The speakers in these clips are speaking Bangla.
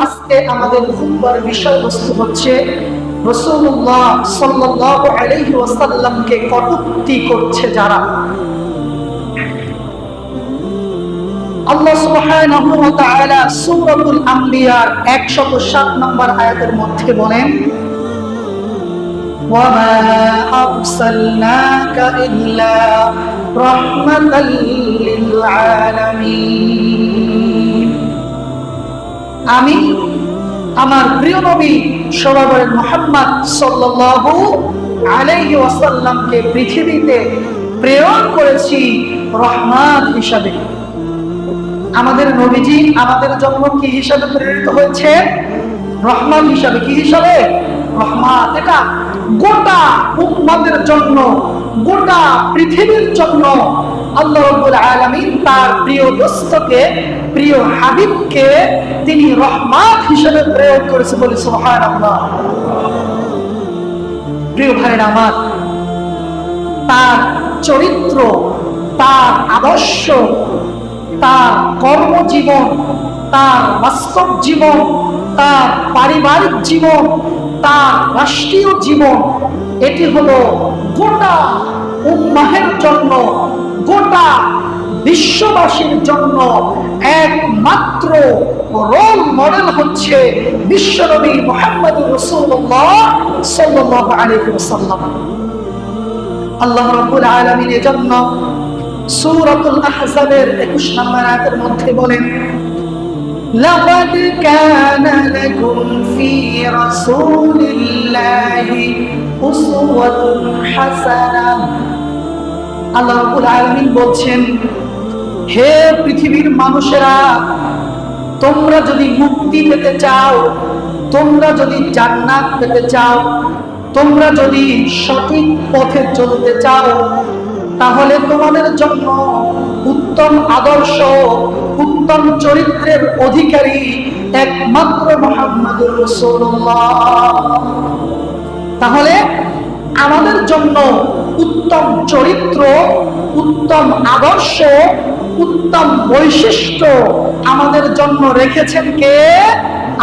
আজকে আমাদের খুতবার বিষয়বস্তু হচ্ছে রাসূলুল্লাহ সাল্লাল্লাহু আলাইহি ওয়াসাল্লামকে কটূক্তি করছে যারা। আল্লাহ সুবহানাহু ওয়া তাআলা সূরাতুল আম্বিয়ার 107 নম্বর আয়াতের মধ্যে বলেন, وَمَا أَرْسَلْنَاكَ إِلَّا رَحْمَةً لِلْعَالَمِينَ। আমি আমার প্রিয় নবী সর্বশেষ মুহাম্মদ সাল্লাল্লাহু আলাইহি ওয়াসাল্লামকে পৃথিবীতে প্রেরণ করেছি রহমত হিসাবে। আমাদের নবীজি আমাদের জন্য কি হিসাবে প্রেরিত হয়েছে? রহমত হিসাবে। কি হিসাবে? রহমত। এটা গোটা উম্মতের জন্য, গোটা পৃথিবীর জন্য আল্লাহ রাব্বুল আলামিন তার প্রিয় দোস্তকে, প্রিয় হাবিবকে তিনি রহমত হিসেবে প্রেরণ করেছে বলে সুবহানাল্লাহ। প্রিয় ভাইরা আমার, তার চরিত্র, তার আদর্শ, তার কর্মজীবন, তার বাস্তব জীবন, তার পারিবারিক জীবন, তার রাষ্ট্রীয় জীবন, এটি হলো গোটা উম্মাহের জন্য, গোটা বিশ্ববাসীর জন্য একমাত্র রোল মডেল হচ্ছে বিশ্বনবী মুহাম্মদুর রাসূলুল্লাহ সাল্লাল্লাহু আলাইহি ওয়াসাল্লাম। আল্লাহ রাব্বুল আলামিন এজন্য সূরাতুল আহজাবের 21 নম্বর আয়াতের মধ্যে বলেন, লাকাদ কানা লাকুম ফি রাসূলিল্লাহি উসওয়াতুন হাসানাহ। আল্লাহ রাব্বুল আলামিন বলছেন, হে পৃথিবীর মানুষেরা, তোমরা যদি মুক্তি পেতে চাও, তোমরা যদি জান্নাত পেতে চাও, তোমরা যদি সঠিক পথে চলতে চাও, তাহলে তোমাদের জন্য উত্তম আদর্শ, উত্তম চরিত্রের অধিকারী একমাত্র মুহাম্মদুর রাসূলুল্লাহ। তাহলে আমাদের জন্য উত্তম চরিত্র, উত্তম আদর্শ, উত্তম বৈশিষ্ট্য আমাদের জন্য রেখেছেন কে?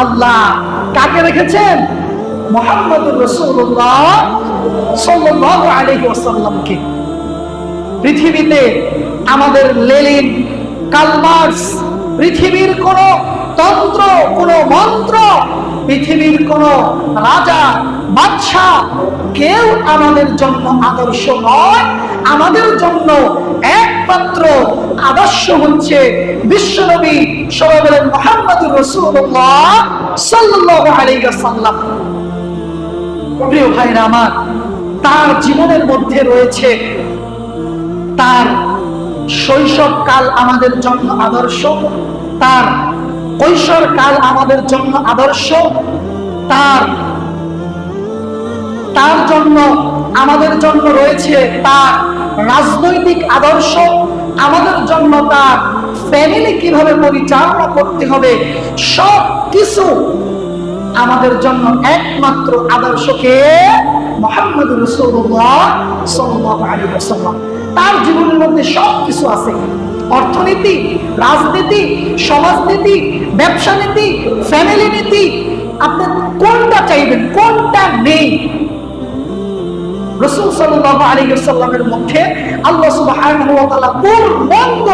আল্লাহ। কাকে রেখেছেন? মুহাম্মদুর রাসূলুল্লাহ সাল্লাল্লাহু আলাইহি ওয়াসাল্লামকে। পৃথিবীতে আমাদের লেনিন, কার্ল মার্কস, পৃথিবীর কোন তন্ত্র, কোন মন্ত্র, পৃথিবীর কোন রাজা, বাদশাহ কেউ আমাদের জন্য আদর্শ নয়। আমাদের জন্য একমাত্র আদর্শ হচ্ছে বিশ্বনবী সর্বশেষ মুহাম্মদুর রাসূলুল্লাহ সাল্লাল্লাহু আলাইহি ওয়াসাল্লাম। প্রিয় ভাইরা আমার, তার জীবনের মধ্যে রয়েছে তার শৈশবকাল আমাদের জন্য আদর্শ, তার কৈশোরকাল আমাদের জন্য আদর্শ, তার জন্য আমাদের জন্য রয়েছে তার রাজনৈতিক আদর্শ, আমাদের জন্য তার ফ্যামিলি কিভাবে পরিচালনা করতে হবে, সব কিছু আমাদের জন্য একমাত্র আদর্শকে মুহাম্মদুর রাসূলুল্লাহ সাল্লাল্লাহু আলাইহি ওয়াসাল্লাম। তার জীবনের মধ্যে সব কিছু আছে। অর্থনীতি, রাজনীতি, সমাজনীতি, ব্যবসা নীতি, ফ্যামিলি নীতি, আপনি কোনটা চাইবেন, কোনটা নেই? রাসূল সাল্লাল্লাহু আলাইহি ওয়াসাল্লামের মধ্যে আল্লাহ সুবহানাহু ওয়া তাআলা পূর্ণাঙ্গ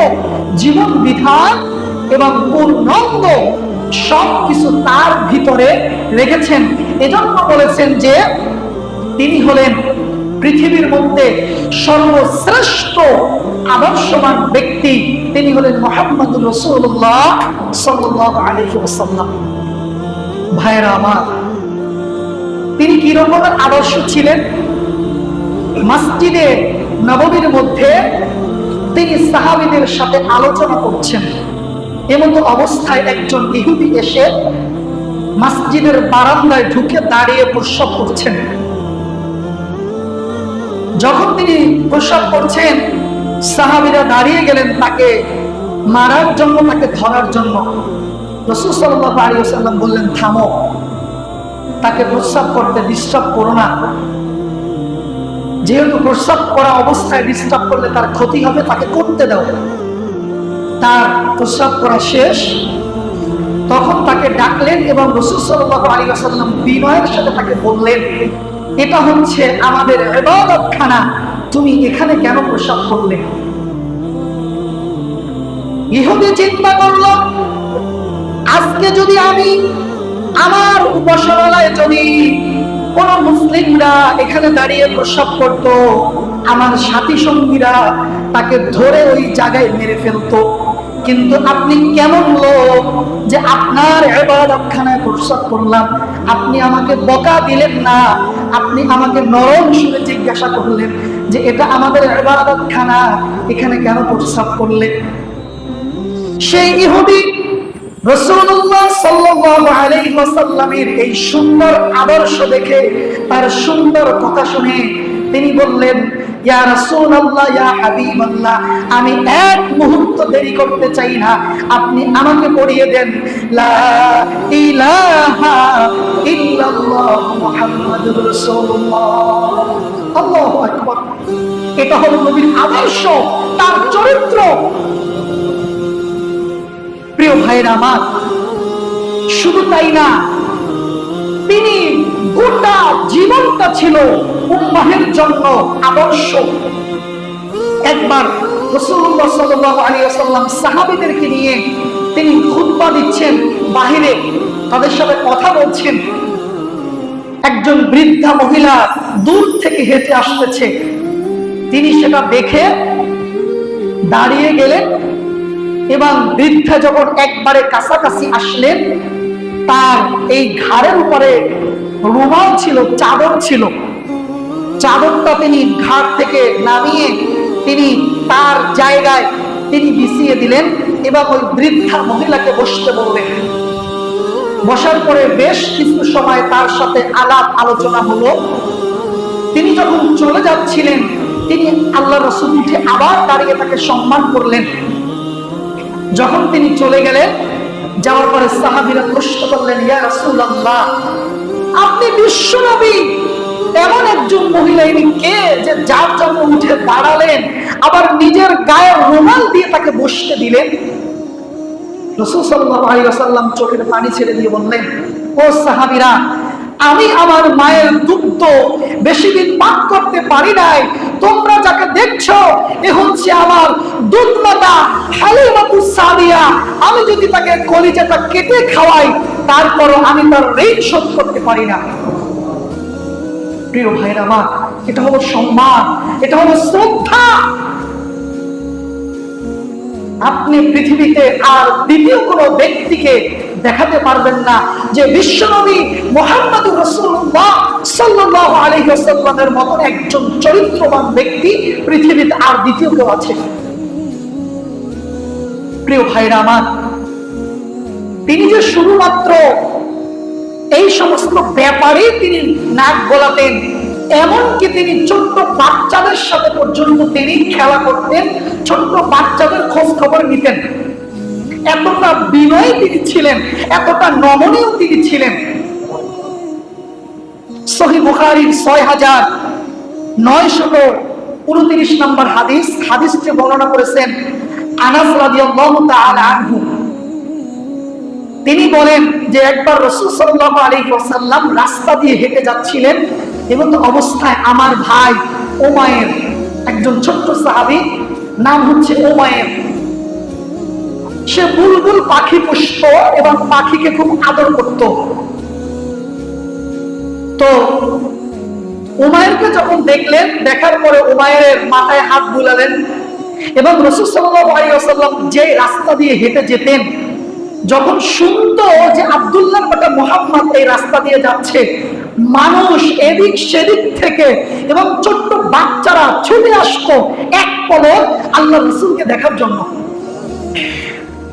জীবন বিধান এবং পূর্ণাঙ্গ সবকিছু তার ভিতরে রেখেছেন। এজন্য বলেছেন যে তিনি হলেন পৃথিবীর মধ্যে সর্বশ্রেষ্ঠ আদর্শবান ব্যক্তি। তিনি হলেন মুহাম্মদুর রাসূলুল্লাহ সাল্লাল্লাহু আলাইহি ওয়াসাল্লাম। ভাইরা আমার, তিনি কি রকমের আদর্শ ছিলেন? মসজিদে নববীর মধ্যে তিনি সাহাবীদের সাথে আলোচনা করছেন, এমন অবস্থায় একজন ইহুদি এসে মসজিদের বারান্দায় ঢুকে দাঁড়িয়ে প্রস্রাব করছেন। যখন তিনি প্রস্রাব করছেন, সাহাবীরা দাঁড়িয়ে গেলেন তাকে মারার জন্য, তাকে ধরার জন্য। রাসূল সাল্লাল্লাহু আলাইহি ওয়াসাল্লাম বললেন, থামো, তাকে প্রস্রাব করতে ডিস্টার্ব করো না। যেহেতু প্রস্রাব করা অবস্থায় ডিস্টার্ব করলে তার ক্ষতি হবে, তাকে করতে দাও। তার প্রস্রাব করা শেষ, তখন তাকে ডাকলেন এবং রাসূল সাল্লাল্লাহু আলাইহি ওয়াসাল্লাম বিনয়ের সাথে তাকে বললেন, এটা হচ্ছে আমাদের ইবাদতখানা, তুমি এখানে কেন প্রসাব করলে? ইহুদি চিন্তা করলো, আজকে যদি আমি আমার উপাসনালয়ে যদি কোন মুসলিমরা এখানে দাঁড়িয়ে প্রসাব করত, আমার সাথী সঙ্গীরা তাকে ধরে ওই জায়গায় মেরে ফেলতো। কিন্তু আপনি কেমন লোক যে আপনার ইবাদতখানায় প্রসাব করলাম, আপনি আমাকে বকা দিলেন না, আপনি আমাকে নরম সুরে জিজ্ঞাসা করলেন যে এটা আমাদের ইবাদতখানা, এখানে কেন প্রসাব করলে? সেই ইহুদি রাসূলুল্লাহ সাল্লাল্লাহু আলাইহি ওয়াসাল্লামের এই সুন্দর আদর্শ দেখে, তার সুন্দর কথা শুনে তিনি বললেন, ইয়া রাসূলুল্লাহ, ইয়া হাবিবাল্লাহ, আমি এক মুহূর্ত দেরি করতে চাই না, আপনি আমাকে পড়িয়ে দেন লা ইলাহা ইল্লাল্লাহ মুহাম্মাদুর রাসূলুল্লাহ। আল্লাহু আকবার। এটা হলো নবীর আদর্শ, তার চরিত্র। প্রিয় ভাইরা আমার, শুধু তাই না, তিনি গোটা জীবনটা ছিল উম্মাহের জন্য আদর্শ। একবার রাসূলুল্লাহ সাল্লাল্লাহু আলাইহি ওয়াসাল্লাম সাহাবীদেরকে নিয়ে তিনি খুতবা দিচ্ছেন, বাহিরে তাদের সাথে কথা বলছেন। একজন বৃদ্ধা মহিলা দূর থেকে হেঁটে আসতেছে, তিনি সেটা দেখে দাঁড়িয়ে গেলেন এবং বৃদ্ধা যখন একবারে কাছাকাছি আসলেন, তার এই ঘাড়ের উপরে রুমাল ছিল, চাদর ছিল, চাদরটা তিনি ঘাড় থেকে নামিয়ে তিনি তার জায়গায় তিনি বিছিয়ে দিলেন এবং ওই বৃদ্ধা মহিলাকে বসতে বললেন। বসার পরে বেশ কিছু সময় তার সাথে আলাপ আলোচনা হলো। তিনি যখন চলে যাচ্ছিলেন, তিনি আল্লাহ রাসূল উঠে আবার দাঁড়িয়ে তাকে সম্মান করলেন। যখন তিনি চলে গেলেন, যাওয়ার পরে সাহাবীরা প্রশ্ন করলেন, ইয়া রাসূলুল্লাহ, আপনি বিশ্বনবী, এমন একজন মহিলা ইনি কে যে যার জন্য উঠে দাঁড়ালেন, আবার নিজের গায়ের রুমাল দিয়ে তাকে বসতে দিলেন? রাসূল সাল্লাল্লাহু আলাইহি ওয়াসাল্লাম চোখের পানি ছেড়ে দিয়ে বললেন, ও সাহাবীরা, আমি আমার মায়ের দুগ্ধ বেশি দিন পান করতে পারি নাই, তোমরা যাকে দেখছো এ হচ্ছে আমার দুধমাতা হালিমাতুস সাদিয়া। আমি যদি তাকে কলিজাটা কেটে খাওয়াই, তারপরও আমি তার ঋণ শোধ করতে পারি না। প্রিয় ভাইরা আমার, এটা হলো সম্মান, এটা হলো শ্রদ্ধা। আপনি পৃথিবীতে আর দ্বিতীয় কোন ব্যক্তিকে দেখাতে পারবেন না যে বিশ্বনবী মুহাম্মদুর রাসূলুল্লাহ সাল্লাল্লাহু আলাইহি ওয়াসাল্লামের মতন একজন চরিত্রবান ব্যক্তি পৃথিবীতে আর দ্বিতীয় কেউ আছে। প্রিয় ভাইরা আমার, তিনি যে শুধুমাত্র এই সমস্ত ব্যাপারে তিনি নাক গলাতেন, এমনকি তিনি ছোট্ট বাচ্চাদের সাথে পর্যন্ত তিনি খেলা করতেন, ছোট্ট বাচ্চাদের খোঁজ খবর নিতেন। এতটা বিনয়ী তিনি ছিলেন, এতটা নমনীয় তিনি ছিলেন। সহিহ বুখারীর ৬৯২৯ নম্বর হাদিসটি বর্ণনা করেছেন আনাস রাদিয়াল্লাহু তাআলা আনহু। তিনি বলেন যে একবার রাসূল সাল্লাল্লাহু আলাইহি ওয়াসাল্লাম রাস্তা দিয়ে হেঁটে যাচ্ছিলেন, এবং অবস্থায় আমার ভাই উমায়ের, একজন ছোট্ট সাহাবী, নাম হচ্ছে উমায়ের, সে বুলবুল পাখি পুষত এবং পাখিকে খুব আদর করত। তো উমায়েরকে যখন দেখলেন, দেখার পরে উমায়ের মাথায় হাত বুলালেন এবং রাসূল সাল্লাল্লাহু আলাইহি ওয়াসাল্লাম যে রাস্তা দিয়ে হেঁটে যেতেন, যখন শুনতো যে আব্দুল্লাহর বেটা মুহাম্মদ এই রাস্তা দিয়ে যাচ্ছে, মানুষ এদিক সেদিক থেকে এবং ছোট্ট বাচ্চারা ছুটে আসতো এক পলক আল্লাহ রাসূলকে দেখার জন্য।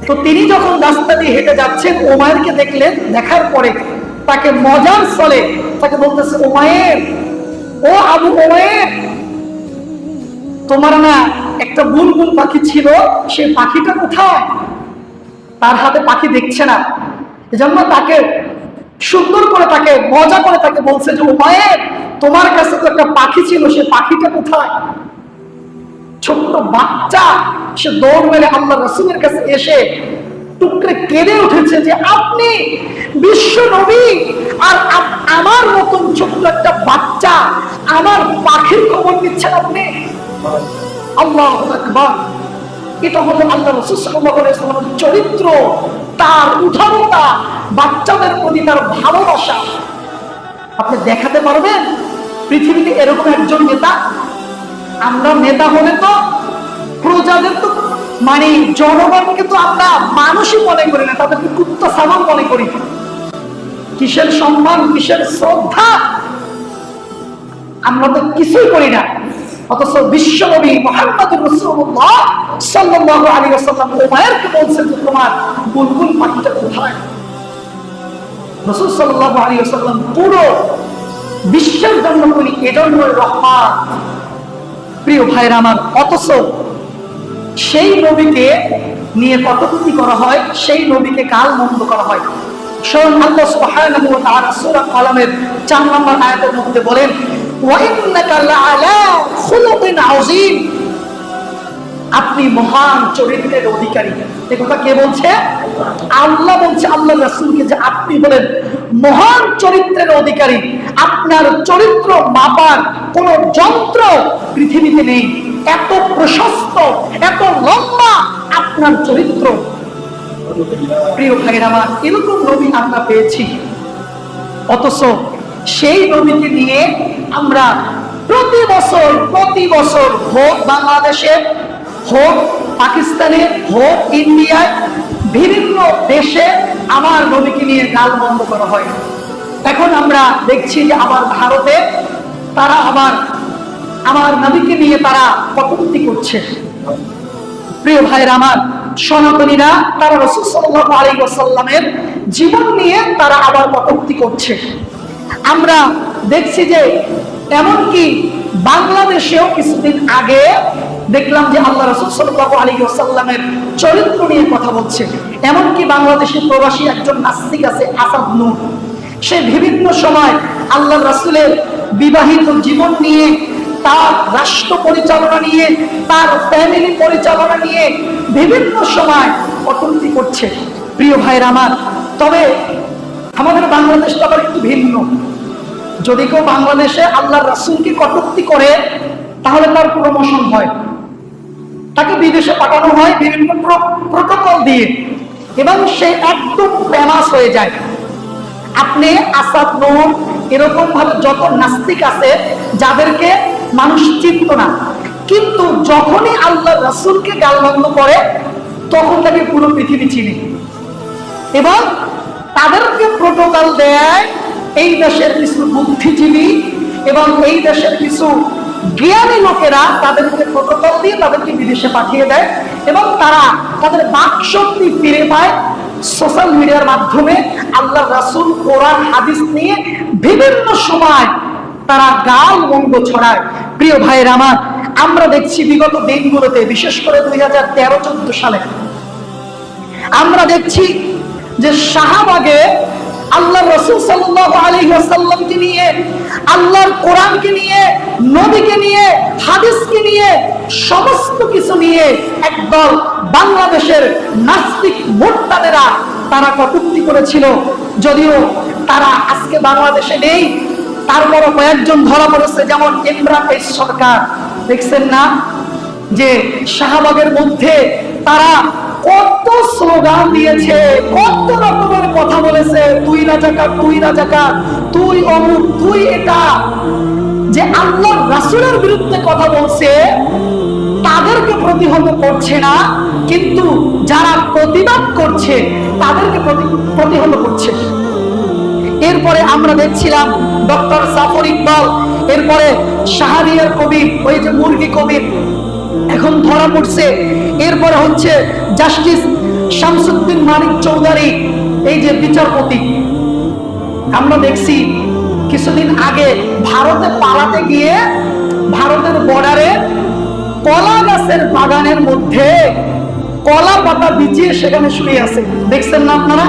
তো তিনি যখন রাস্তা দিয়ে হেঁটে যাচ্ছেন, উমায়েরকে দেখলেন, দেখার পরে তাকে মজার ছলে তাকে বলতেছে, উমায়ের, ও আবু উমায়ের, তোমার না একটা বুলবুল পাখি ছিল, সেই পাখিটা কোথায়? তার হাতে পাখি দেখছে না, এজন্য তাকে সুন্দর করে তাকে মজা করে তাকে বলছে যে, উমায়ের, তোমার কাছে তো একটা পাখি ছিল, সে পাখিটা কোথায়? ছোট্ট বাচ্চা সে দৌড় মেরে আল্লাহ রাসূলের কাছে এসে টুকরে কেঁদে উঠেছে যে আপনি বিশ্ব নবী, আর আমার মতন ছোট্ট একটা বাচ্চা, আমার পাখির খবর দিচ্ছেন আপনি। আল্লাহু আকবার। এটা হলো আল্লাহ রাসূল সাল্লাল্লাহু আলাইহি ওয়াসাল্লামের চরিত্র, তার উদারতা, বাচ্চাদের প্রতি তার ভালোবাসা। আপনি দেখাতে পারবেন পৃথিবীতে এরকম একজন নেতা? আমরা নেতা হলে তো প্রজাদের তো মানে জনগণকে তো আমরা মানুষই মনে করি না, তাদেরকে কুত্তা সামান মনে করি। কিসের সম্মান, কিসের শ্রদ্ধা, আমরা তো কিছুই করি না। অথচ বিশ্বনবী মুহাম্মদুর রাসূলুল্লাহ সাল্লাল্লাহু আলাইহি ওয়াসাল্লাম উমাইরকে বলছেন যে তোমার বুলবুল পাখিটা কোথায়? রাসূল সাল্লাল্লাহু আলাইহি ওয়াসাল্লাম পুরো বিশ্বের জন্য তিনি এজন্য রহমত। প্রিয় ভাইরা আমার, অথচ সেই নবীকে নিয়ে কটূক্তি করা হয়, সেই নবীকে গাল মন্দ করা হয়। স্বয়ং আল্লাহ সুবহানাহু ওয়া তাআলা সূরা কালামের 4 নম্বর আয়াতের মধ্যে বলেন, ওয়া ইন্নাকা লাআলা খুলুকিন আযীম, আপনি মহান চরিত্রের অধিকারী। এই কথা কে বলছে? আল্লাহ বলছে আল্লাহর রাসূলকে যে আপনি বলেন মহান চরিত্রের অধিকারী। আপনার চরিত্র মাপার কোন যন্ত্র পৃথিবীতে নেই। এত প্রশস্ত, এত লম্বা আপনার চরিত্র। প্রিয় ভাইরা আমার, এরকম নবী আমরা পেয়েছি, অথচ সেই নবীকে নিয়ে আমরা প্রতি বছর হোক বাংলাদেশে, হোক পাকিস্তানে, হোক ইন্ডিয়ায়, বিভিন্ন দেশে আমার নবীকে নিয়ে গাল বন্ধ করা হয়। এখন আমরা দেখছি যে আবার ভারতে তারা আবার আমার নবীকে নিয়ে তারা কটূক্তি করছে। প্রিয় ভাইরা আমার, সনাতনীরা তারা রাসূল সাল্লাল্লাহু আলাইহি ওয়াসাল্লামের জীবন নিয়ে তারা আবার কটূক্তি করছে। আমরা দেখছি যে এমনকি বাংলাদেশেও কিছুদিন আগে দেখলাম যে আল্লাহ রাসূল সাল্লাল্লাহু আলাইহি ওয়াসাল্লামের চরিত্র নিয়ে কথা বলছে। এমনকি বাংলাদেশে প্রবাসী একজন নাস্তিক আছে, আসাদ নূর, সে বিভিন্ন সময় আল্লাহ রাসূলের বিবাহিত জীবন নিয়ে, তার রাষ্ট্র পরিচালনা নিয়ে, তার ফ্যামিলি পরিচালনা নিয়ে বিভিন্ন সময় কটূক্তি করছে। প্রিয় ভাইরা আমার, তবে আমাদের বাংলাদেশটা আবার একটু ভিন্ন। যদি কেউ বাংলাদেশে আল্লাহর রাসূলকে কটূক্তি করে তাহলে তার প্রমোশন হয়, তাকে বিদেশে পাঠানো হয় বিভিন্ন প্রোটোকল দিয়ে, এবং সে একদম ফেমাস হয়ে যায়। আপনি আসাদ নূর এরকম ভাবে যত নাস্তিক আছে যাদেরকে মানুষ চিনত না, কিন্তু যখনই আল্লাহর রাসূলকে গালমন্দ করে তখন তাকে পুরো পৃথিবী চিনে, এবং তাদেরকে প্রোটোকল দেয় এই দেশের কিছু বুদ্ধিজীবী এবং এই দেশের কিছু জ্ঞানী লোকেরা, তাদেরকে প্রোটোকল দিয়ে তাদেরকে বিদেশে পাঠিয়ে দেয়, এবং তারা তাদের বাকশক্তি ফিরে পায় সোশ্যাল মিডিয়ার মাধ্যমে। আল্লাহর রাসূল কোরআন হাদিস নিয়ে বিভিন্ন সময় তারা গাল মন্দ ছড়ায়। প্রিয় ভাইয়ের আমার, আমরা দেখছি বিগত দিনগুলোতে, বিশেষ করে 2013-14 সালে আমরা দেখছি যে শাহবাগে আল্লাহর রাসূল সাল্লাল্লাহু আলাইহি ওয়াসাল্লামকে নিয়ে, আল্লাহর কোরআনকে নিয়ে, নবীকে নিয়ে, হাদিসকে নিয়ে, সমস্ত কিছু নিয়ে একদল বাংলাদেশের নাস্তিক মোরতাদেরা তারা কটূক্তি করেছিল। যদিও তারা আজকে বাংলাদেশে নেই, তারপরও কয়েকজন ধরা পড়েছে, যেমন ইমরান সরকার। দেখছেন না যে শাহবাগের মধ্যে তারা কত স্লোগান দিয়েছে, কত রকমের কথা বলেছে, তুই রাজাকার, তুই রাজাকার, তুই অমুক, তুই এটা। যে আল্লাহর রাসূলের বিরুদ্ধে কথা বলছে তাদেরকে প্রতিহত করছে না, কিন্তু যারা প্রতিবাদ করছে তাদেরকে প্রতিহত করছে। এরপরে আমরা দেখছিলাম ডক্টর জাফর ইকবাল, এরপরে শাহরিয়ার কবির, ওই যে মুরগি কবির এখন ধরা পড়ছে। এরপরে হচ্ছে জাস্টিস শামসুদ্দিন মানিক চৌধুরী, এই যে বিচারপতি। আমরা দেখছি কিছুদিন আগে ভারতে পালাতে গিয়ে ভারতের বর্ডারে কলা গাছের বাগানের মধ্যে কলা পাতা বিছিয়ে সেখানে শুয়ে আছে। দেখছেন না আপনারা?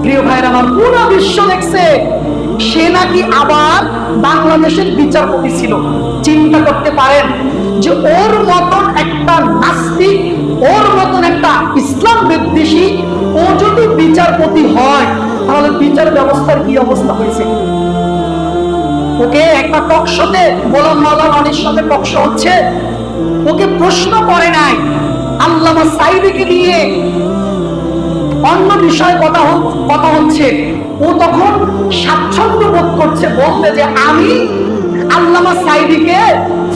প্রিয় ভাইরা আমার, পুরো বিশ্ব দেখছে। সে নাকি আবার বাংলাদেশের বিচারপতি ছিল। চিন্তা করতে পারেন যে ওর মতন একটা নাস্তিক ওর মতন একটা ইসলাম বিদ্বেষী ও যদি বিচারপতি হয়, তাহলে বিচার ব্যবস্থার কি অবস্থা হয়েছে? ওকে একটা টকশোতে গোলাম মাওলা রানীর সাথে টকশো হচ্ছে, ওকে প্রশ্ন করে নাই আল্লামা সাইদিকে নিয়ে অন্য বিষয়ে কথা হচ্ছে, ও তখন স্বাচ্ছন্দ্য বোধ করছে বলতে যে আমি আল্লামা সাইদিকে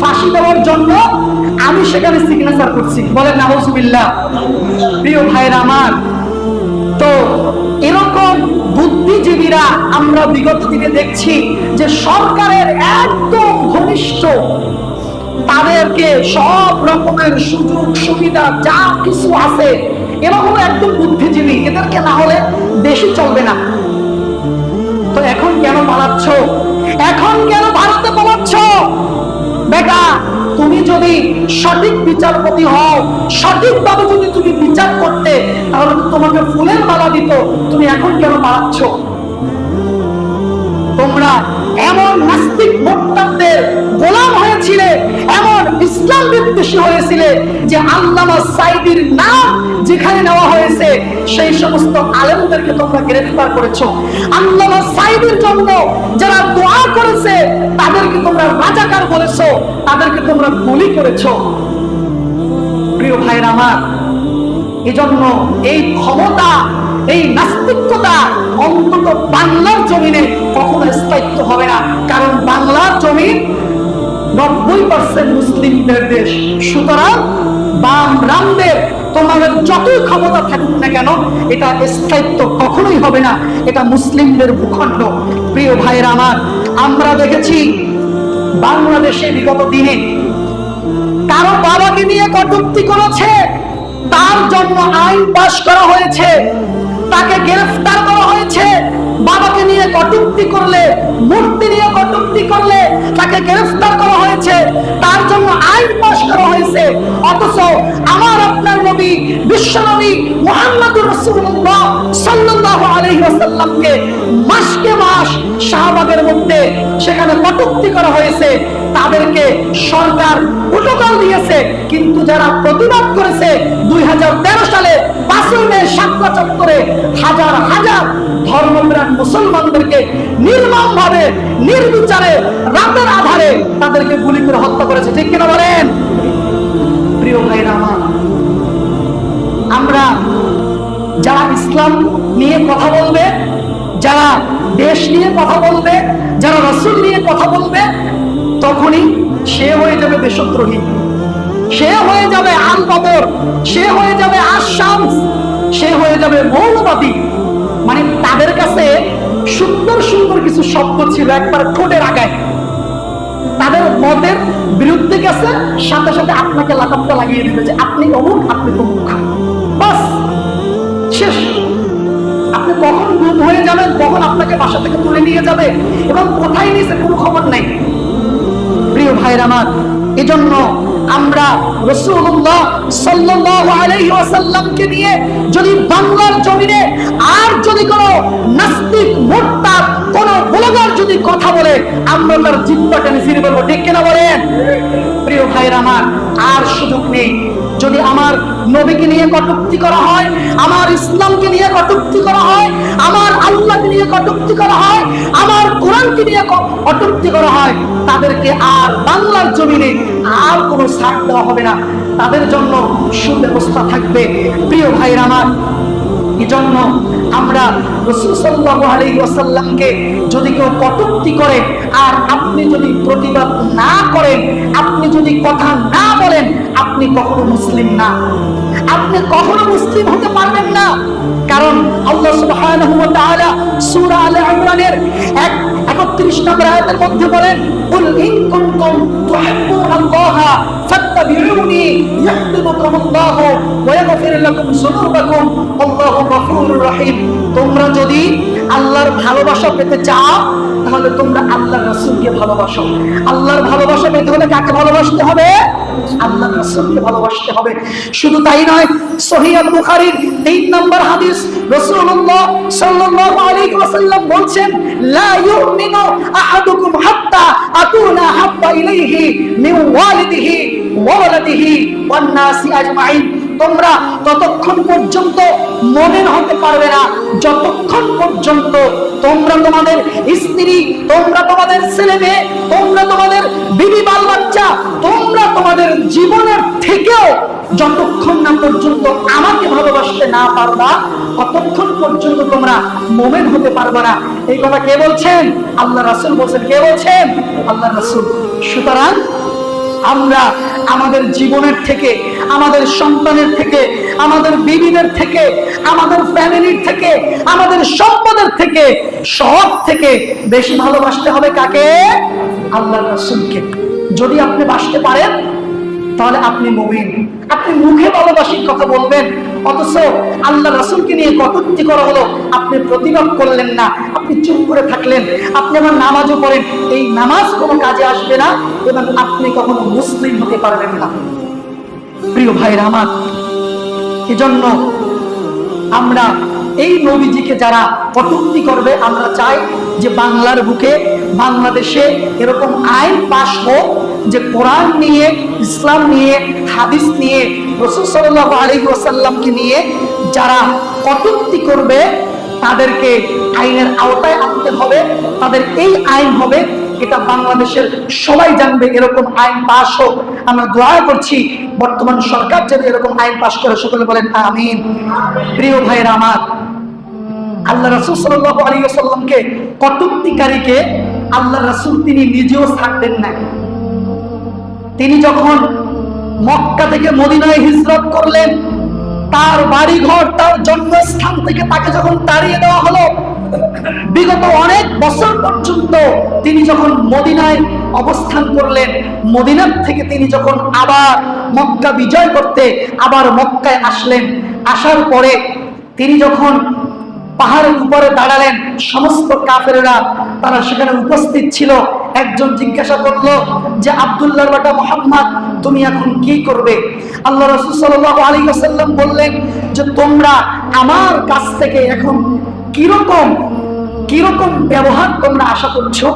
ফাঁসি দেওয়ার জন্য আমি সেখানে সিগনেচার করছি। বলেন নাউজুবিল্লাহ। প্রিয় ভাইরা আমার, তো এরকম বুদ্ধিজীবীরা আমরা বিগত দিনে দেখছি যে সরকারের একদম ঘনিষ্ঠ, তাদেরকে সব রকমের সুযোগ সুবিধা যা কিছু আছে, এরা হলো একদম বুদ্ধিজীবী, এদেরকে না হলে দেশই চলবে না। তো এখন কেন পালাচ্ছ? এখন কেন ভারতে পালাচ্ছ? বেটা, তুমি যদি সঠিক বিচারপতি হও, সঠিকভাবে যদি তুমি বিচার করতে, তাহলে তোমাকে ফুলের মালা দিত। তুমি এখন কেন পালাচ্ছ? তোমরা এমন নাস্তিক মোর্তাদের গোলাম হয়েছিলে, এমন ইসলাম বিদ্বেষী হয়েছিলে যে আল্লামা সাইদির নাম যেখানে নেওয়া হয়েছে সেই সমস্ত আলেমদেরকে তোমরা গ্রেফতার করেছো। আল্লামা সাইদির জন্য যারা দোয়া করেছে তাদেরকে তোমরা রাজাকার বলেছো, তাদেরকে তোমরা গুলি করেছো। প্রিয় ভাইরা আমার, এজন্য এই ক্ষমতা, এই নাস্তিকতা অন্তত বাংলার জমিনে কখনো স্থায়িত্ব হবে না, কারণ বাংলার জমিন 90% মুসলিমদের দেশ। সুতরাং বাম রামদের তোমাদের যতই ক্ষমতা থাকুক না কেন, এটা স্থায়িত্ব কখনোই হবে না, এটা মুসলিমদের ভূখণ্ড। প্রিয় ভাইরা আমার, আমরা দেখেছি বাংলাদেশে বিগত দিনে কারো বাবাকে নিয়ে কটূক্তি করেছে, তার জন্য আইন পাশ করা হয়েছে, তাকে গ্রেফতার করা হয়েছে। বাবাকে নিয়ে কটূক্তি করলে, মূর্তি নিয়ে কটূক্তি করলে তাকে গ্রেফতার করা হয়েছে, তার জন্য আইন পাশ করা হয়েছে। অথচ আমার আপনার নবী, বিশ্বনবী মুহাম্মদুর রাসূলুল্লাহ সাল্লাল্লাহু আলাইহি ওয়াসাল্লামকে মাসকে মাস শাহবাগের মধ্যে সেখানে কটূক্তি করা হয়েছে, তাদেরকে সরকার প্রোটোকল দিয়েছে। কিন্তু যারা প্রতিবাদ করেছে 2013 সালে 5ই মে শাপলা চত্বরে হাজার হাজার ধর্মপ্রাণ মুসলমানদেরকে নির্মমভাবে নির্বিচারে রাতের আধারে তাদেরকে গুলি করে হত্যা করেছে। ঠিক কিনা বলেন? প্রিয় ভাইরা আমার, আমরা যারা ইসলাম নিয়ে কথা বলবে, যারা দেশ নিয়ে কথা বলবে, যারা রাসূল নিয়ে কথা বলবে, তখনই সে হয়ে যাবে দেশদ্রোহী, সে হয়ে যাবে আল-বদর, সে হয়ে যাবে আশ-শামস, সে হয়ে যাবে মৌলবাদী। মানে তাদের কাছে সুন্দর সুন্দর কিছু শব্দ ছিল একবার ঠোঁটের আগায়, তাদের মতের বিরুদ্ধে গেছে, সাথে সাথে আপনাকে লাগামটা লাগিয়ে দিবে যে আপনি অমুক, আপনি তমুক, বাস শেষ। আপনি কখন গুম হয়ে যাবেন, কখন আপনাকে বাসা থেকে তুলে নিয়ে যাবে এবং কোথায় নিয়েছে কোনো খবর নাই। প্রিয় ভাইরা আমার, এজন্য আমরা রাসূলুল্লাহ সাল্লাল্লাহু আলাইহি ওয়াসাল্লামকে নিয়ে যদি বাংলার জমিনে আর যদি কোনো নাস্তিক মুরতাদ কোনো ব্লগার যদি কথা বলে, আমরা তার জিহ্বা টেনে ছিঁড়ে ফেলবো। ঠিক কিনা বলেন? প্রিয় ভাইরা আমার, আর সুযোগ নেই। যদি আমার নবীকে নিয়ে কটূক্তি করা হয়, আমার ইসলামকে নিয়ে কটূক্তি করা হয়, আমার আল্লাহকে নিয়ে কটূক্তি করা হয়, আমার কোরআনকে নিয়ে কটূক্তি করা হয়, তাদেরকে আর বাংলার জমিনে আর কোনো ছাড় দেওয়া হবে না, তাদের জন্য সুব্যবস্থা থাকবে। প্রিয় ভাইরা আমার, এজন্য আমরা রাসূল সাল্লাল্লাহু আলাইহি ওয়াসাল্লামকে যদি কেউ কটূক্তি করে আর আপনি যদি প্রতিবাদ না করেন, আপনি যদি কথা না বলেন, আপনি কখনো মুসলিম না, আপনি কখনো মুসলিম হতে পারবেন না। কারণ আল্লাহ সুবহানাহু ওয়া তাআলা সূরা আলে ইমরানের 31 নম্বর আয়াতের মধ্যে বলেন, কুল ইন কুনতুম তুহিব্বুনাল্লাহা ফাত্তাবিউনি ইউহিব্বুকুমুল্লাহু ওয়া ইয়াগফির লাকুম যুনুবাকুম আল্লাহু গফুরুর রহিম। তোমরা যদি আল্লাহর ভালোবাসা পেতে চাও, তাহলে তোমরা আল্লাহর রাসূলকে ভালোবাসো। আল্লাহর ভালোবাসা পেতে হলে কাকে ভালোবাসতে হবে? আল্লাহর রাসূলকে ভালোবাসতে হবে। শুধু তাই নয়, সহিহ বুখারীর 3 নম্বর হাদিস, রাসূলুল্লাহ সাল্লাল্লাহু আলাইহি ওয়াসাল্লাম বলছেন, লা ইউমিনু আহাদুকুম হাত্তা আকুনা হাব্বা ইলাইহি মিন ওয়ালিদিহি ওয়া ওয়ালাদিহি ওয়ান নাসি আজমাইন। তোমরা ততক্ষণ পর্যন্ত মুমিন হতে পারবে না যতক্ষণ পর্যন্ত তোমরা তোমাদের স্ত্রী, তোমরা তোমাদের ছেলে মেয়ে, তোমরা তোমাদের বিবি বাল বাচ্চা, তোমরা তোমাদের জীবনের থেকেও যতক্ষণ না পর্যন্ত আমাকে ভালোবাসতে না পারবা ততক্ষণ পর্যন্ত তোমরা মুমিন হতে পারবে না। এই কথা কে বলছেন? আল্লাহ রাসূল বলছেন। কে বলছেন? আল্লাহ রাসূল। সুতরাং আমরা আমাদের জীবনের থেকে, আমাদের সন্তানের থেকে, আমাদের বিবিদের থেকে, আমাদের ফ্যামিলির থেকে, আমাদের সম্পদের থেকে, সব থেকে বেশি ভালোবাসতে হবে কাকে? আল্লাহ রাসূলকে। যদি আপনি বাসতে পারেন তাহলে আপনি মুমিন। আপনি মুখে ভালোবাসির কথা বলবেন, অথচ আল্লাহ রাসূলকে নিয়ে কটূক্তি করা হলো, আপনি প্রতিবাদ করলেন না, আপনি চুপ করে থাকলেন। আপনি আবার নামাজও পড়েন, এই নামাজ কোনো কাজে আসবে না এবং আপনি কখনো মুসলিম হতে পারবেন না। প্রিয় ভাইরা আমার, এজন্য আমরা এই নবীজিকে যারা কটূক্তি করবে, আমরা চাই যে বাংলার বুকে, বাংলাদেশে এরকম আইন পাশ হোক যে কোরআন নিয়ে, ইসলাম নিয়ে, হাদিস নিয়ে, রাসূল সাল্লাল্লাহু আলাইহি ওয়াসাল্লামকে নিয়ে যারা কটূক্তি করবে তাদেরকে আইনের আওতায় আনতে হবে। তাদের এই আইন হবে, এটা বাংলাদেশের সবাই জানবে। এরকম আইন পাশ হোক। আমরা দোয়া করছি বর্তমান সরকার যেন এরকম আইন পাশ করে। সকলে বলেন আমিন। প্রিয় ভাইরা আমার, আল্লাহ রাসূল সাল্লাল্লাহু আলাইহি ওয়াসাল্লামকে কটূক্তিকারীকে আল্লাহ রাসূল তিনি নিজেও ছাড়তেন না। তিনি যখন মক্কা থেকে মদিনায় হিজরত করলেন, তার বাড়িঘর, তার জন্মস্থান থেকে তাকে যখন তাড়িয়ে দেওয়া হলো, বিগত অনেক বছর পর্যন্ত তিনি যখন মদিনায় অবস্থান করলেন, মদিনার থেকে তিনি যখন আবার মক্কা বিজয় করতে আবার মক্কায় আসলেন, আসার পরে তিনি যখন পাহাড়ের উপরে দাঁড়ালেন, সমস্ত কাফেররা তারা সেখানে উপস্থিত ছিল। একজন জিজ্ঞাসা করলো যে আব্দুল্লাহর বেটা মুহাম্মদ, তুমি এখন কি করবে? আল্লাহ রাসূল সাল্লাল্লাহু আলাইহি ওয়াসাল্লাম বললেন যে তোমরা আমার কাছ থেকে এখন কিরকম ব্যবহার তোমরা আশা করছো?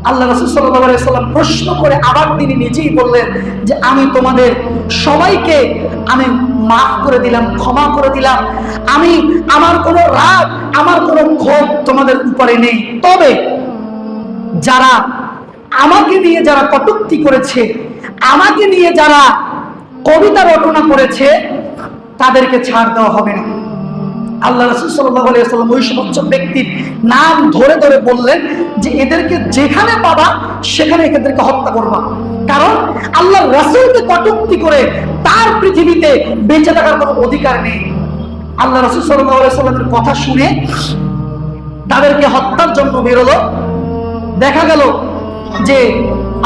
আল্লাহ রাসূল সাল্লাল্লাহু আলাইহি ওয়াসাল্লাম প্রশ্ন করে আবার তিনি নিজেই বললেন যে আমি তোমাদের সবাইকে আমি মাফ করে দিলাম, ক্ষমা করে দিলাম। আমি আমার কোনো রাগ, আমার কোনো ক্ষোভ তোমাদের উপরে নেই। তবে যারা আমাকে নিয়ে যারা কটূক্তি করেছে, আমাকে নিয়ে যারা কবিতা রচনা করেছে, তাদেরকে ছাড় দেওয়া হবে না। আল্লাহ রাসূল সাল্লাল্লাহু আলাইহি ওয়াসাল্লাম ওই সমস্ত ব্যক্তির নাম ধরে ধরে বললেন যে এদেরকে যেখানে পাবা সেখানে এদেরকে হত্যা করবা। কারণ আল্লাহ রাসূলকে কটূক্তি করে তার পৃথিবীতে বেঁচে থাকার কোনো অধিকার নেই। আল্লাহ রাসূল সাল্লাল্লাহু আলাইহি ওয়াসাল্লামের কথা শুনে তাদেরকে হত্যার জন্য বেরোলো। দেখা গেল যে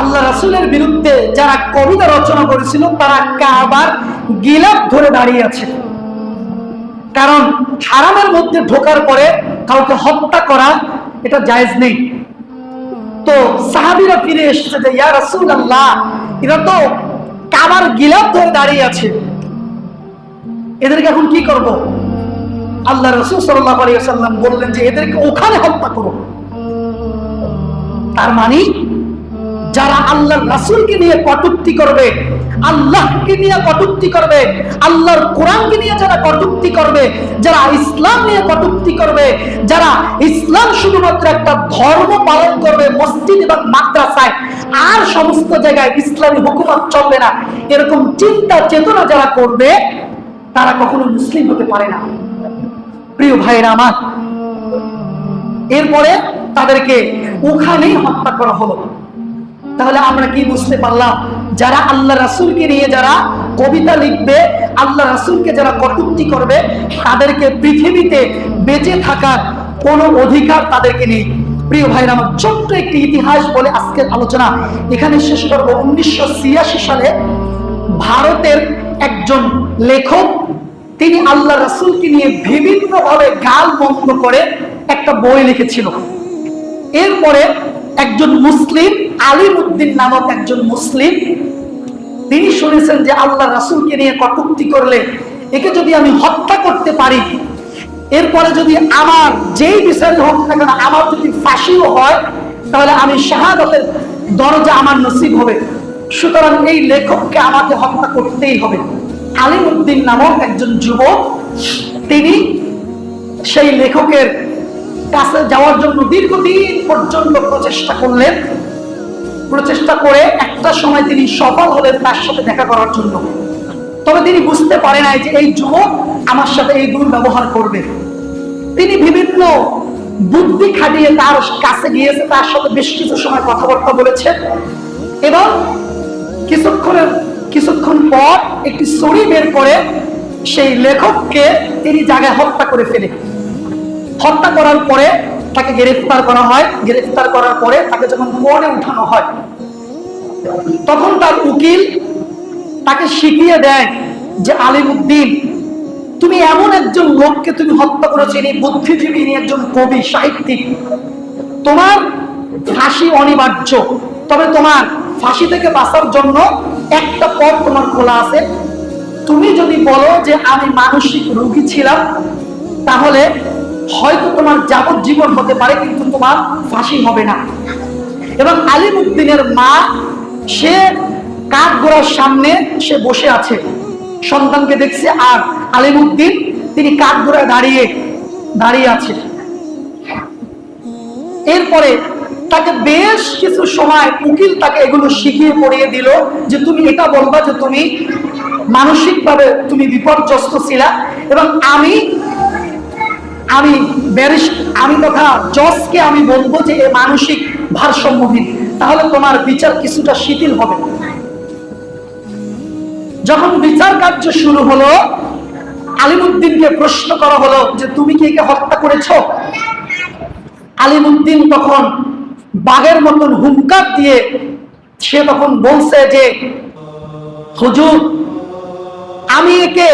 আল্লাহ রাসূলের বিরুদ্ধে যারা কবিতা রচনা করেছিল তারা কাবার গিলাফ ধরে দাঁড়িয়ে আছে। কারণ হারামের মধ্যে ঢোকার পরে কাউকে হত্যা করা এটা জায়েজ নেই। তো সাহাবীরা ফিরে এসেছে যে ইয়া রাসূলুল্লাহ, এরা তো কাবার গিলাফ ধরে দাঁড়িয়ে আছে, এদেরকে এখন কি করব? আল্লাহ রাসূল সাল্লাল্লাহু আলাইহি ওয়াসাল্লাম বললেন যে এদেরকে ওখানে হত্যা করো। তার মানে যারা আল্লাহর রাসূলকে নিয়ে কটূক্তি করবে, আল্লাহকে নিয়ে কটূক্তি করবে, আল্লাহর কোরআনকে নিয়ে যারা কটূক্তি করবে, যারা ইসলাম নিয়ে কটূক্তি করবে, যারা ইসলাম শুধুমাত্র একটা ধর্ম পালন করবে মসজিদ এবং মাদ্রাসায়, আর সমস্ত জায়গায় ইসলামী হুকুমত চলবে না, এরকম চিন্তা চেতনা যারা করবে তারা কখনো মুসলিম হতে পারে না। প্রিয় ভাইরা আমার, এরপরে তাদেরকে ওখানেই হত্যা করা হলো। তাহলে আমরা কি বুঝতে পারলাম? যারা আল্লাহ রাসূলকে নিয়ে যারা কবিতা লিখবে, আল্লাহ রাসূলকে যারা কটূক্তি করবে, তাদেরকে পৃথিবীতে বেঁচে থাকার কোনো অধিকার তাদেরকে নেই। প্রিয় ভাইরা আমার, ছোট্ট একটি ইতিহাস বলে আজকের আলোচনা এখানে শেষ করব। 1986 সালে ভারতের একজন লেখক তিনি আল্লাহ রাসূলকে নিয়ে বিভিন্নভাবে গালমন্দ করে একটা বই লিখেছিল। এরপরে একজন মুসলিম, আলিমউদ্দিন নামক একজন মুসলিম, তিনি শুনেছেন যে আল্লাহ রাসূলকে নিয়ে কটূক্তি করলে একে যদি আমি হত্যা করতে পারি, এরপরে যদি আমার যেই বিচার হোক না কেন আমার যদি ফাঁসিও হয়, তাহলে আমি শাহাদাতের দরজা আমার নসিব হবে। সুতরাং এই লেখককে আমাকে হত্যা করতেই হবে। আলিমউদ্দিন নামক একজন যুবক, তিনি সেই লেখকের কাছে যাওয়ার জন্য দীর্ঘদিন পর্যন্ত প্রচেষ্টা করলেন। প্রচেষ্টা করে একটা সময় তিনি সফল হলেন তার সাথে দেখা করার জন্য। তবে তিনি বুঝতে পারে নাই যে এই যুবক আমার সাথে এই দুর্ব্যবহার করবে। তিনি বিভিন্ন বুদ্ধি খাটিয়ে তার কাছে গিয়েছে, তার সাথে বেশ কিছু সময় কথাবার্তা বলেছে এবং কিছুক্ষণ পর একটি ছুরি বের করে সেই লেখককে তিনি জায়গায় হত্যা করে ফেলে। হত্যা করার পরে তাকে গ্রেফতার করা হয়। গ্রেফতার করার পরে তাকে যখন কোর্টে উঠানো হয়, তখন তার উকিল তাকে শিখিয়ে দেয় যে আলিমউদ্দিন, তুমি এমন একজন লোককে তুমি হত্যা করেছো, ইনি বুদ্ধিজীবী, ইনি একজন কবি সাহিত্যিক, তোমার ফাঁসি অনিবার্য। তবে তোমার ফাঁসি থেকে বাঁচার জন্য একটা পথ তোমার খোলা আছে। তুমি যদি বলো যে আমি মানসিক রোগী ছিলাম, তাহলে হয়তো তোমার যাবজ্জীবন হতে পারে, কিন্তু তোমার ফাঁসি হবে না। এবং আলিমউদ্দিনের মা, সে কাঠগড়ার সামনে সে বসে আছে, সন্তানকে দেখছে, আর আলিমউদ্দিন তিনি কাঠগড়ায় দাঁড়িয়ে আছে। এরপরে তাকে বেশ কিছু সময় উকিল তাকে এগুলো শিখিয়ে পড়িয়ে দিল যে তুমি এটা বলবা যে তুমি মানসিকভাবে তুমি বিপর্যস্ত ছিলা, এবং আমি তথা জজকে আমি বলবো যে এ মানসিক ভারসাম্যহীন, তাহলে তোমার বিচার কিছুটা শিথিল হবে। যখন বিচার কার্য শুরু হলো, আলিমউদ্দিনকে প্রশ্ন করা হলো যে তুমি কি একে হত্যা করেছো? আলিমউদ্দিন তখন বাঘের মতন হুঙ্কার দিয়ে সে তখন বলছে যে হুজুর, আমি একে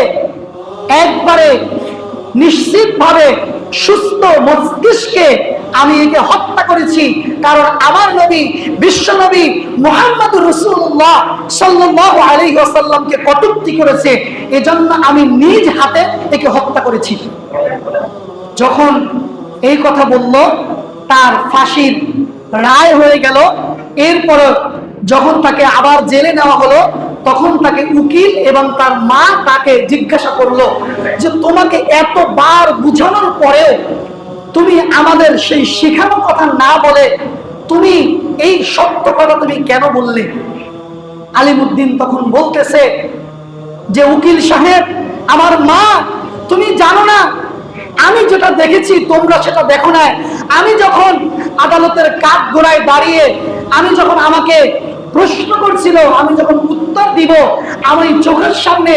একবারে নিশ্চিতভাবে সুস্থ মস্তিষ্কে আমি একে হত্যা করেছি, কারণ আমার নবী বিশ্বনবী মুহাম্মদুর রাসূলুল্লাহ সাল্লাল্লাহু আলাইহি ওয়াসাল্লামকে কটূক্তি করেছে, এজন্য আমি নিজ হাতে একে হত্যা করেছি। যখন এই কথা বলল, তার ফাঁসির রায় হয়ে গেল। এরপর যখন তাকে আবার জেলে নেওয়া হলো, তখন তাকে উকিল এবং তার মা তাকে জিজ্ঞাসা করলো যে তোমাকে এতবার বুঝানোর পরেও তুমি আমাদের সেই শেখানো কথা না বলে তুমি এই সত্য কথা তুমি কেন বললে? আলিমউদ্দিন তখন বলতেছে যে উকিল সাহেব, আমার মা, তুমি জানো না আমি যেটা দেখেছি তোমরা সেটা দেখো না। আমি যখন আদালতের কাঠগড়ায় দাঁড়িয়ে আমি যখন আমাকে প্রশ্ন করছিল, আমি যখন উত্তর দিব, আমার চোখের সামনে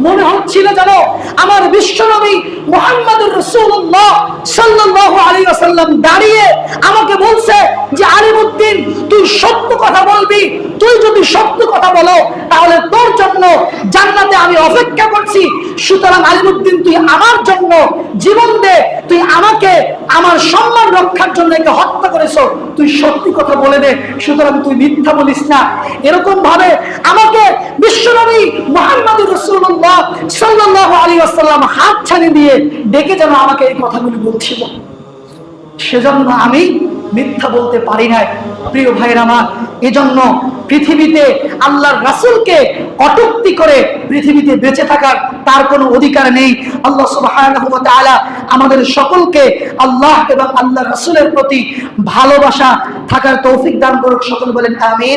মনে হচ্ছিল যেন আমার বিশ্বনবী মুহাম্মদুর রাসূলুল্লাহ সাল্লাল্লাহু আলাইহি ওয়াসাল্লাম দাঁড়িয়ে আমাকে বলছে যে আলিমউদ্দিন, তুই সত্য কথা বলবি, তুই যদি সত্য কথা বলো তাহলে তোর জন্য জান্নাতে আমি অপেক্ষা করছি। সুতরাং আলিমউদ্দিন, তুই আমার জন্য জীবন দে, তুই আমাকে আমার সম্মান রক্ষার জন্য একে হত্যা করেছো, তুই সত্যি কথা বলে দে, সুতরাং তুই মিথ্যা বলিস না। এরকম ভাবে আমাকে বিশ্বনবী মুহাম্মদুর রাসূলুল্লাহ সাল্লাল্লাহু আলাইহি ওয়াসাল্লাম হাত ছানি দিয়ে ডেকে যেন আমাকে এই কথাগুলো বলছিল, সেজন্য আমি মিথ্যা বলতে পারি নাই। প্রিয় ভাইরা আমার, এজন্য পৃথিবীতে আল্লাহর রাসূলকে কটূক্তি করে পৃথিবীতে বেঁচে থাকার তার কোনো অধিকার নেই। আল্লাহ সুবহানাহু ওয়া তাআলা আমাদের সকলকে আল্লাহ এবং আল্লাহর রাসূলের প্রতি ভালোবাসা থাকার তৌফিক দান করুক। সকল বলেন আমিন।